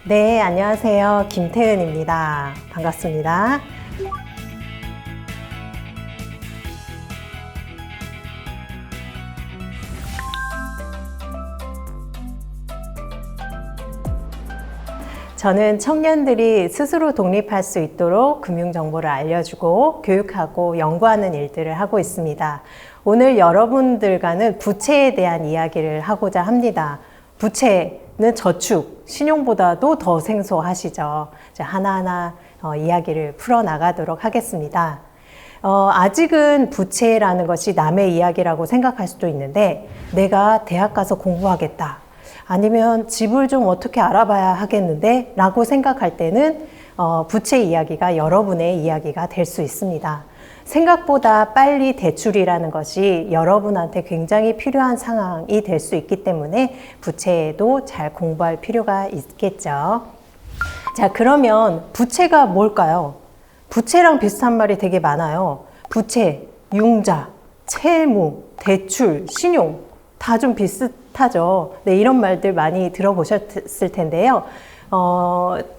네, 안녕하세요. 김태은입니다. 반갑습니다. 저는 청년들이 스스로 독립할 수 있도록 금융정보를 알려주고 교육하고 연구하는 일들을 하고 있습니다. 오늘 여러분들과는 부채에 대한 이야기를 하고자 합니다. 부채는 저축, 신용보다도 더 생소하시죠. 하나하나 이야기를 풀어나가도록 하겠습니다. 아직은 부채라는 것이 남의 이야기라고 생각할 수도 있는데, 내가 대학 가서 공부하겠다, 아니면 집을 좀 어떻게 알아봐야 하겠는데 라고 생각할 때는 부채 이야기가 여러분의 이야기가 될 수 있습니다. 생각보다 빨리 대출이라는 것이 여러분한테 굉장히 필요한 상황이 될 수 있기 때문에 부채에도 잘 공부할 필요가 있겠죠. 자, 그러면 부채가 뭘까요? 부채랑 비슷한 말이 되게 많아요. 부채, 융자, 채무, 대출, 신용 다 좀 비슷하죠. 네, 이런 말들 많이 들어보셨을 텐데요.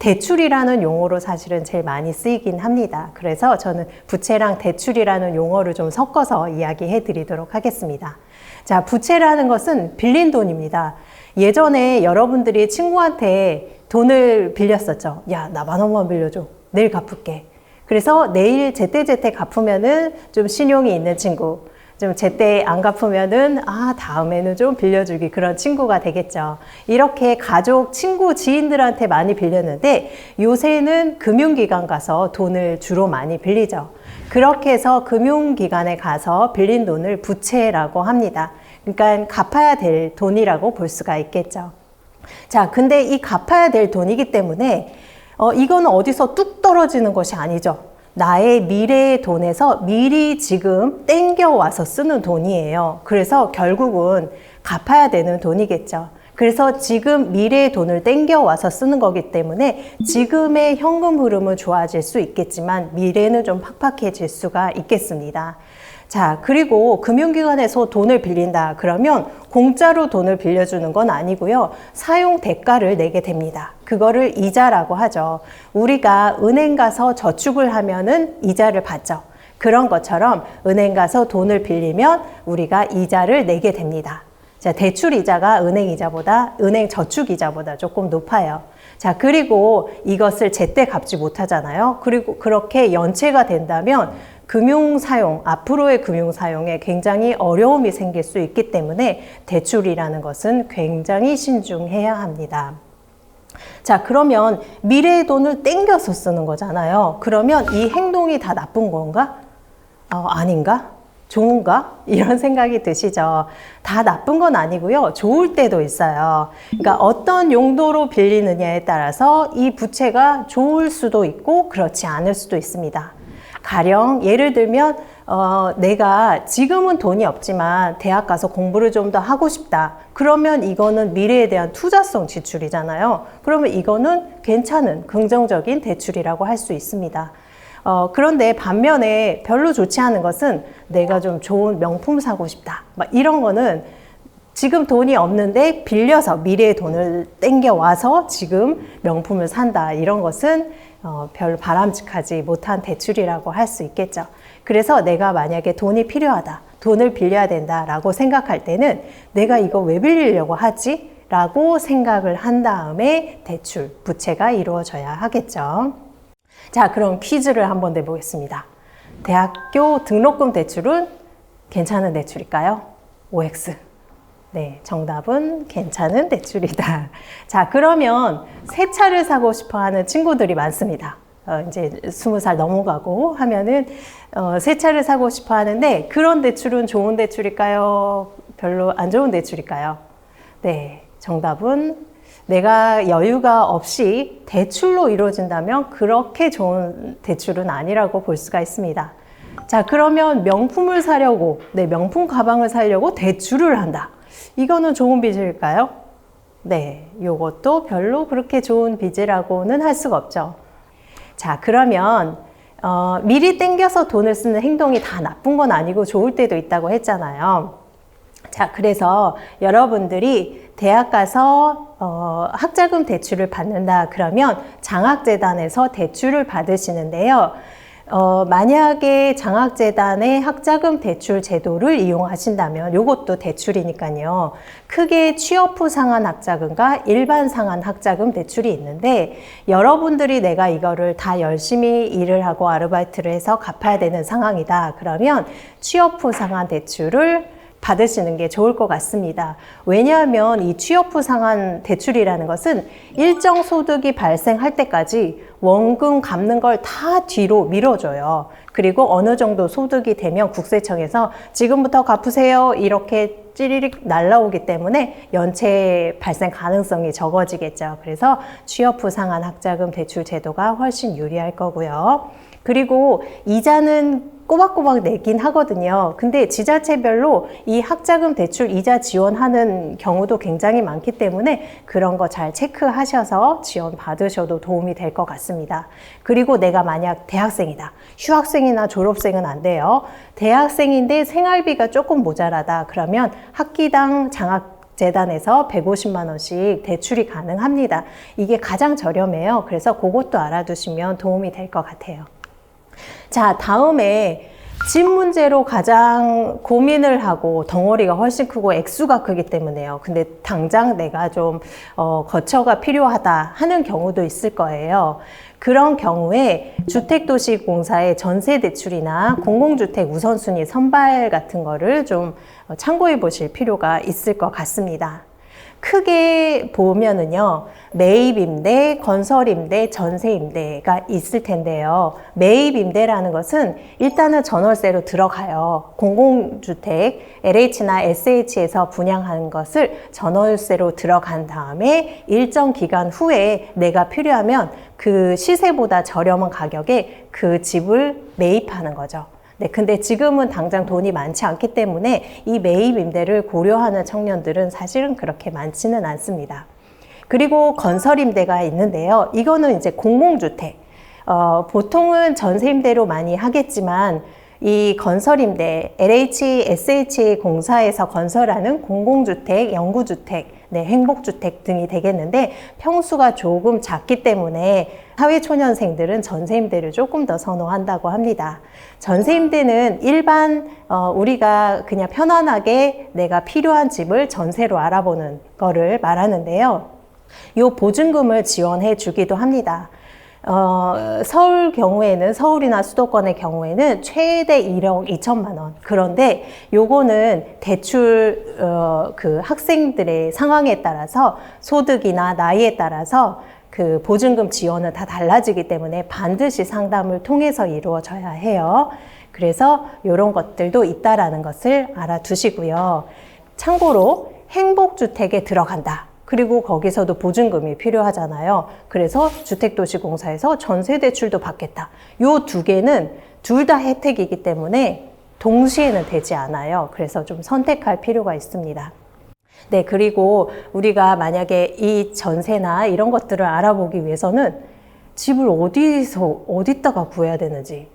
대출이라는 용어로 사실은 제일 많이 쓰이긴 합니다. 그래서 저는 부채랑 대출이라는 용어를 좀 섞어서 이야기해 드리도록 하겠습니다. 자, 부채라는 것은 빌린 돈입니다. 예전에 여러분들이 친구한테 돈을 빌렸었죠. 야, 나 10,000원만 빌려줘. 내일 갚을게. 그래서 내일 제때제때 갚으면은 좀 신용이 있는 친구, 좀 제때 안 갚으면은 다음에는 좀 빌려주기, 그런 친구가 되겠죠. 이렇게 가족, 친구, 지인들한테 많이 빌렸는데 요새는 금융기관 가서 돈을 주로 많이 빌리죠. 그렇게 해서 금융기관에 가서 빌린 돈을 부채라고 합니다. 그러니까 갚아야 될 돈이라고 볼 수가 있겠죠. 자, 근데 이 갚아야 될 돈이기 때문에 이거는 어디서 뚝 떨어지는 것이 아니죠. 나의 미래의 돈에서 미리 지금 땡겨와서 쓰는 돈이에요. 그래서 결국은 갚아야 되는 돈이겠죠. 그래서 지금 미래의 돈을 땡겨와서 쓰는 거기 때문에 지금의 현금 흐름은 좋아질 수 있겠지만 미래는 좀 팍팍해질 수가 있겠습니다. 자, 그리고 금융기관에서 돈을 빌린다 그러면 공짜로 돈을 빌려주는 건 아니고요. 사용 대가를 내게 됩니다. 그거를 이자라고 하죠. 우리가 은행 가서 저축을 하면은 이자를 받죠. 그런 것처럼 은행 가서 돈을 빌리면 우리가 이자를 내게 됩니다. 자, 대출 이자가 은행 저축 이자보다 조금 높아요. 자, 그리고 이것을 제때 갚지 못하잖아요. 그리고 그렇게 연체가 된다면 앞으로의 금융 사용에 굉장히 어려움이 생길 수 있기 때문에 대출이라는 것은 굉장히 신중해야 합니다. 자, 그러면 미래의 돈을 땡겨서 쓰는 거잖아요. 그러면 이 행동이 다 나쁜 건가? 아닌가? 좋은가? 이런 생각이 드시죠. 다 나쁜 건 아니고요. 좋을 때도 있어요. 그러니까 어떤 용도로 빌리느냐에 따라서 이 부채가 좋을 수도 있고 그렇지 않을 수도 있습니다. 가령 예를 들면 내가 지금은 돈이 없지만 대학 가서 공부를 좀 더 하고 싶다. 그러면 이거는 미래에 대한 투자성 지출이잖아요. 그러면 이거는 괜찮은 긍정적인 대출이라고 할 수 있습니다. 그런데 반면에 별로 좋지 않은 것은 내가 좀 좋은 명품 사고 싶다, 이런 거는 지금 돈이 없는데 빌려서 미래의 돈을 땡겨와서 지금 명품을 산다, 이런 것은 별로 바람직하지 못한 대출이라고 할 수 있겠죠. 그래서 내가 만약에 돈이 필요하다, 돈을 빌려야 된다라고 생각할 때는 내가 이거 왜 빌리려고 하지? 라고 생각을 한 다음에 대출, 부채가 이루어져야 하겠죠. 자, 그럼 퀴즈를 한번 내보겠습니다. 대학교 등록금 대출은 괜찮은 대출일까요? OX. 네, 정답은 괜찮은 대출이다. 자, 그러면 새 차를 사고 싶어 하는 친구들이 많습니다. 이제 20살 넘어가고 하면은 새 차를 사고 싶어 하는데, 그런 대출은 좋은 대출일까요? 별로 안 좋은 대출일까요? 네, 정답은 내가 여유가 없이 대출로 이루어진다면 그렇게 좋은 대출은 아니라고 볼 수가 있습니다. 자, 그러면 명품을 사려고, 명품 가방을 사려고 대출을 한다. 이거는 좋은 빚일까요? 네, 이것도 별로 그렇게 좋은 빚이라고는 할 수가 없죠. 자, 그러면 미리 땡겨서 돈을 쓰는 행동이 다 나쁜 건 아니고 좋을 때도 있다고 했잖아요. 자, 그래서 여러분들이 대학 가서 학자금 대출을 받는다 그러면 장학재단에서 대출을 받으시는데요. 만약에 장학재단의 학자금 대출 제도를 이용하신다면 이것도 대출이니까요. 크게 취업 후 상환 학자금과 일반 상환 학자금 대출이 있는데 여러분들이 내가 이거를 다 열심히 일을 하고 아르바이트를 해서 갚아야 되는 상황이다. 그러면 취업 후 상환 대출을 받으시는 게 좋을 것 같습니다. 왜냐하면 이 취업 후 상환 대출이라는 것은 일정 소득이 발생할 때까지 원금 갚는 걸 다 뒤로 밀어줘요. 그리고 어느 정도 소득이 되면 국세청에서 지금부터 갚으세요 이렇게 찌리릭 날라오기 때문에 연체 발생 가능성이 적어지겠죠. 그래서 취업 후 상환 학자금 대출 제도가 훨씬 유리할 거고요. 그리고 이자는 꼬박꼬박 내긴 하거든요. 근데 지자체별로 이 학자금 대출 이자 지원하는 경우도 굉장히 많기 때문에 그런 거 잘 체크하셔서 지원 받으셔도 도움이 될 것 같습니다. 그리고 내가 만약 대학생이다. 휴학생이나 졸업생은 안 돼요. 대학생인데 생활비가 조금 모자라다. 그러면 학기당 장학재단에서 150만 원씩 대출이 가능합니다. 이게 가장 저렴해요. 그래서 그것도 알아두시면 도움이 될 것 같아요. 자, 다음에 집 문제로 가장 고민을 하고 덩어리가 훨씬 크고 액수가 크기 때문에요. 근데 당장 내가 좀 거처가 필요하다 하는 경우도 있을 거예요. 그런 경우에 주택도시공사의 전세대출이나 공공주택 우선순위 선발 같은 거를 좀 참고해 보실 필요가 있을 것 같습니다. 크게 보면은요, 매입임대, 건설임대, 전세임대가 있을 텐데요. 매입임대라는 것은 일단은 전월세로 들어가요. 공공주택, LH나 SH에서 분양하는 것을 전월세로 들어간 다음에 일정 기간 후에 내가 필요하면 그 시세보다 저렴한 가격에 그 집을 매입하는 거죠. 네, 근데 지금은 당장 돈이 많지 않기 때문에 이 매입 임대를 고려하는 청년들은 사실은 그렇게 많지는 않습니다. 그리고 건설 임대가 있는데요. 이거는 이제 공공주택. 보통은 전세 임대로 많이 하겠지만 이 건설 임대, LH, SH 공사에서 건설하는 공공주택, 영구주택, 네, 행복주택 등이 되겠는데 평수가 조금 작기 때문에 사회초년생들은 전세임대를 조금 더 선호한다고 합니다. 전세임대는 일반 우리가 그냥 편안하게 내가 필요한 집을 전세로 알아보는 거를 말하는데요. 요 보증금을 지원해 주기도 합니다. 서울 경우에는 서울이나 수도권의 경우에는 최대 1억 2천만 원. 그런데 요거는 대출 그 학생들의 상황에 따라서 소득이나 나이에 따라서 그 보증금 지원은 다 달라지기 때문에 반드시 상담을 통해서 이루어져야 해요. 그래서 이런 것들도 있다라는 것을 알아두시고요. 참고로 행복주택에 들어간다. 그리고 거기서도 보증금이 필요하잖아요. 그래서 주택도시공사에서 전세대출도 받겠다. 요 두 개는 둘 다 혜택이기 때문에 동시에는 되지 않아요. 그래서 좀 선택할 필요가 있습니다. 네, 그리고 우리가 만약에 이 전세나 이런 것들을 알아보기 위해서는 집을 어디다가 구해야 되는지,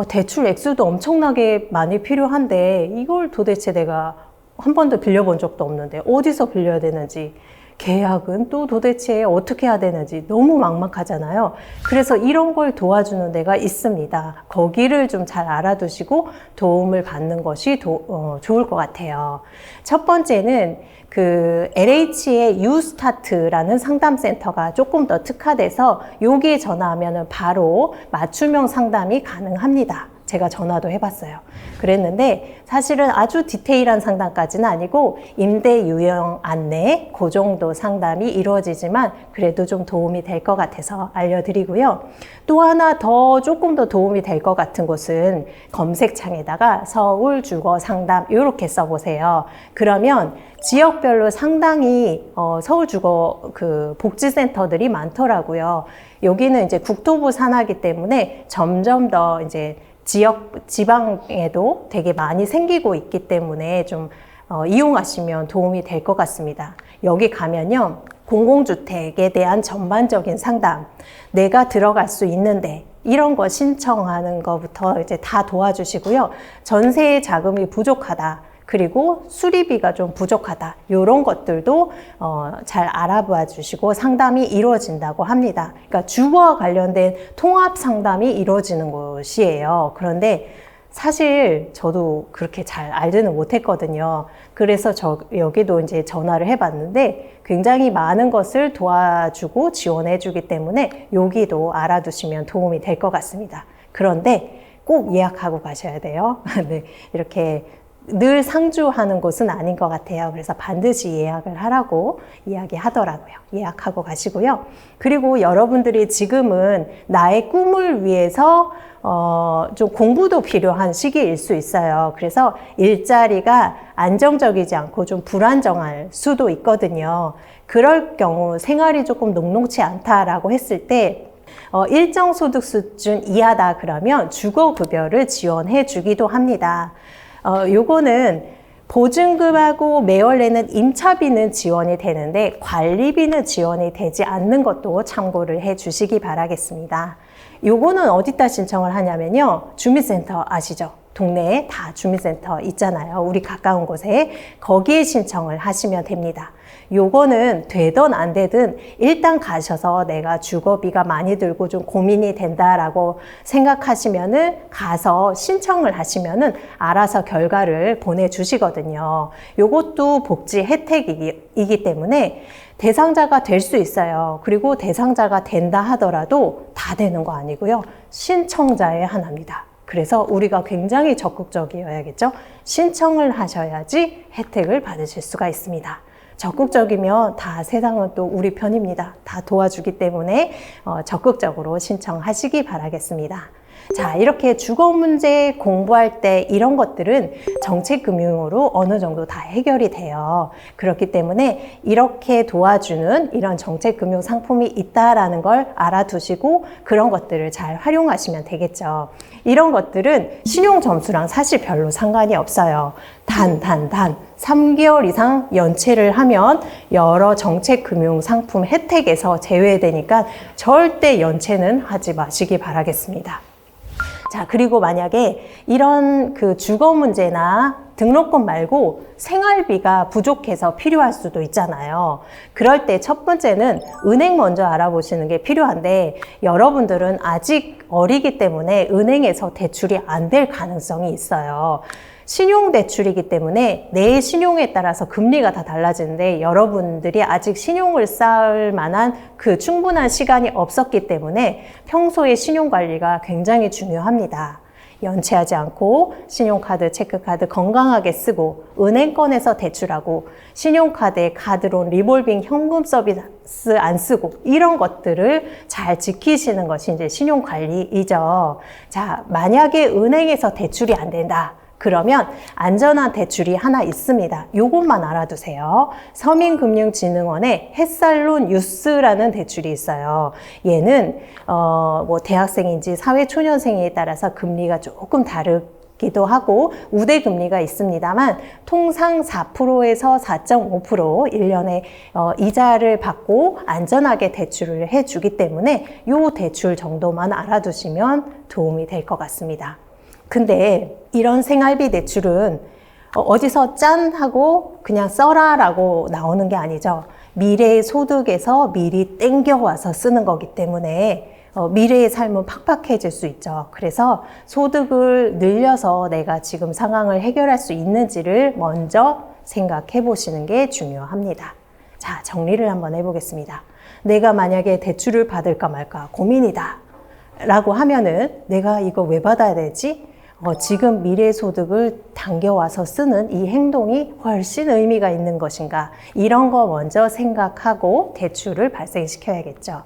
대출 액수도 엄청나게 많이 필요한데 이걸 도대체 내가 한 번도 빌려본 적도 없는데 어디서 빌려야 되는지, 계약은 또 도대체 어떻게 해야 되는지 너무 막막하잖아요. 그래서 이런 걸 도와주는 데가 있습니다. 거기를 좀 잘 알아두시고 도움을 받는 것이 좋을 것 같아요. 첫 번째는 그 LH의 유스타트라는 상담센터가 조금 더 특화돼서 여기에 전화하면 바로 맞춤형 상담이 가능합니다. 제가 전화도 해봤어요. 그랬는데 사실은 아주 디테일한 상담까지는 아니고 임대 유형 안내 그 정도 상담이 이루어지지만 그래도 좀 도움이 될 것 같아서 알려드리고요. 또 하나 조금 더 도움이 될 것 같은 곳은 검색창에다가 서울 주거 상담 이렇게 써보세요. 그러면 지역별로 상당히 서울 주거 그 복지센터들이 많더라고요. 여기는 이제 국토부 산하기 때문에 점점 더 이제 지방에도 되게 많이 생기고 있기 때문에 좀 이용하시면 도움이 될 것 같습니다. 여기 가면요, 공공주택에 대한 전반적인 상담, 내가 들어갈 수 있는데 이런 거 신청하는 것부터 이제 다 도와주시고요. 전세 자금이 부족하다. 그리고 수리비가 좀 부족하다. 이런 것들도 잘 알아봐 주시고 상담이 이루어진다고 합니다. 그러니까 주거와 관련된 통합 상담이 이루어지는 곳이에요. 그런데 사실 저도 그렇게 잘 알지는 못했거든요. 그래서 여기도 이제 전화를 해봤는데 굉장히 많은 것을 도와주고 지원해주기 때문에 여기도 알아두시면 도움이 될 것 같습니다. 그런데 꼭 예약하고 가셔야 돼요. 네, 이렇게 늘 상주하는 곳은 아닌 것 같아요. 그래서 반드시 예약을 하라고 이야기하더라고요. 예약하고 가시고요. 그리고 여러분들이 지금은 나의 꿈을 위해서 좀 공부도 필요한 시기일 수 있어요. 그래서 일자리가 안정적이지 않고 좀 불안정할 수도 있거든요. 그럴 경우 생활이 조금 녹록치 않다라고 했을 때 일정 소득 수준 이하다 그러면 주거급여를 지원해 주기도 합니다. 요거는 보증금하고 매월 내는 임차비는 지원이 되는데 관리비는 지원이 되지 않는 것도 참고를 해 주시기 바라겠습니다. 요거는 어디다 신청을 하냐면요. 주민센터 아시죠? 동네에 다 주민센터 있잖아요. 우리 가까운 곳에 거기에 신청을 하시면 됩니다. 요거는 되든 안 되든 일단 가셔서 내가 주거비가 많이 들고 좀 고민이 된다라고 생각하시면은 가서 신청을 하시면은 알아서 결과를 보내주시거든요. 요것도 복지 혜택이기 때문에 대상자가 될 수 있어요. 그리고 대상자가 된다 하더라도 다 되는 거 아니고요. 신청자의 하나입니다. 그래서 우리가 굉장히 적극적이어야겠죠. 신청을 하셔야지 혜택을 받으실 수가 있습니다. 적극적이면 다 세상은 또 우리 편입니다. 다 도와주기 때문에 적극적으로 신청하시기 바라겠습니다. 자, 이렇게 주거 문제 공부할 때 이런 것들은 정책금융으로 어느 정도 다 해결이 돼요. 그렇기 때문에 이렇게 도와주는 이런 정책금융 상품이 있다라는 걸 알아두시고 그런 것들을 잘 활용하시면 되겠죠. 이런 것들은 신용 점수랑 사실 별로 상관이 없어요. 단 3개월 이상 연체를 하면 여러 정책금융 상품 혜택에서 제외되니까 절대 연체는 하지 마시기 바라겠습니다. 자, 그리고 만약에 이런 그 주거 문제나 등록금 말고 생활비가 부족해서 필요할 수도 있잖아요. 그럴 때 첫 번째는 은행 먼저 알아보시는 게 필요한데 여러분들은 아직 어리기 때문에 은행에서 대출이 안 될 가능성이 있어요. 신용대출이기 때문에 내 신용에 따라서 금리가 다 달라지는데 여러분들이 아직 신용을 쌓을 만한 그 충분한 시간이 없었기 때문에 평소에 신용관리가 굉장히 중요합니다. 연체하지 않고 신용카드, 체크카드 건강하게 쓰고 은행권에서 대출하고 신용카드에 카드론, 리볼빙, 현금 서비스 안 쓰고 이런 것들을 잘 지키시는 것이 이제 신용관리이죠. 자, 만약에 은행에서 대출이 안 된다. 그러면 안전한 대출이 하나 있습니다. 요것만 알아두세요. 서민금융진흥원의 햇살론 유스라는 대출이 있어요. 얘는 뭐 대학생인지 사회초년생에 따라서 금리가 조금 다르기도 하고 우대금리가 있습니다만 통상 4%에서 4.5% 1년에 이자를 받고 안전하게 대출을 해주기 때문에 요 대출 정도만 알아두시면 도움이 될 것 같습니다. 근데 이런 생활비 대출은 어디서 짠 하고 그냥 써라 라고 나오는 게 아니죠. 미래의 소득에서 미리 땡겨와서 쓰는 거기 때문에 미래의 삶은 팍팍해질 수 있죠. 그래서 소득을 늘려서 내가 지금 상황을 해결할 수 있는지를 먼저 생각해 보시는 게 중요합니다. 자, 정리를 한번 해보겠습니다. 내가 만약에 대출을 받을까 말까 고민이다 라고 하면은 내가 이거 왜 받아야 되지? 지금 미래 소득을 당겨와서 쓰는 이 행동이 훨씬 의미가 있는 것인가? 이런 거 먼저 생각하고 대출을 발생시켜야겠죠.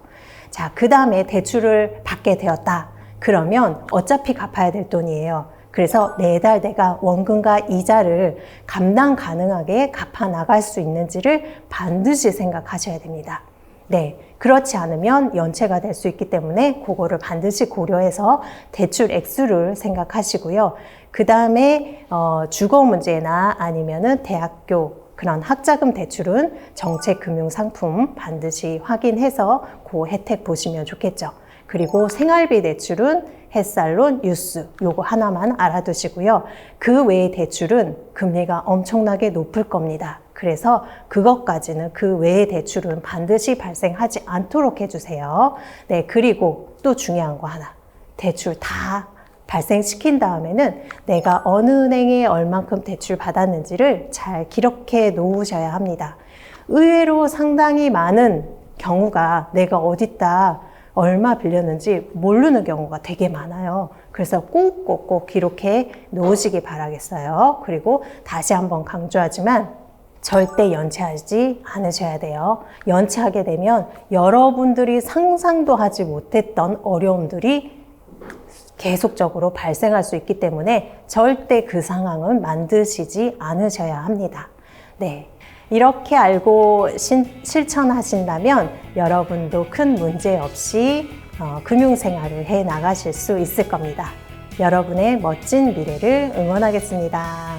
자, 그 다음에 대출을 받게 되었다. 그러면 어차피 갚아야 될 돈이에요. 그래서 매달 내가 원금과 이자를 감당 가능하게 갚아 나갈 수 있는지를 반드시 생각하셔야 됩니다. 네, 그렇지 않으면 연체가 될 수 있기 때문에 그거를 반드시 고려해서 대출 액수를 생각하시고요. 그 다음에 주거 문제나 아니면은 대학교 그런 학자금 대출은 정책금융상품 반드시 확인해서 그 혜택 보시면 좋겠죠. 그리고 생활비 대출은 햇살론, 뉴스 요거 하나만 알아두시고요. 그 외의 대출은 금리가 엄청나게 높을 겁니다. 그래서 그것까지는 그 외의 대출은 반드시 발생하지 않도록 해주세요. 네, 그리고 또 중요한 거 하나. 대출 다 발생시킨 다음에는 내가 어느 은행에 얼만큼 대출 받았는지를 잘 기록해 놓으셔야 합니다. 의외로 상당히 많은 경우가 내가 어디다 얼마 빌렸는지 모르는 경우가 되게 많아요. 그래서 꼭 기록해 놓으시기 바라겠어요. 그리고 다시 한번 강조하지만 절대 연체하지 않으셔야 돼요. 연체하게 되면 여러분들이 상상도 하지 못했던 어려움들이 계속적으로 발생할 수 있기 때문에 절대 그 상황은 만드시지 않으셔야 합니다. 네. 이렇게 알고 실천하신다면 여러분도 큰 문제 없이 금융생활을 해 나가실 수 있을 겁니다. 여러분의 멋진 미래를 응원하겠습니다.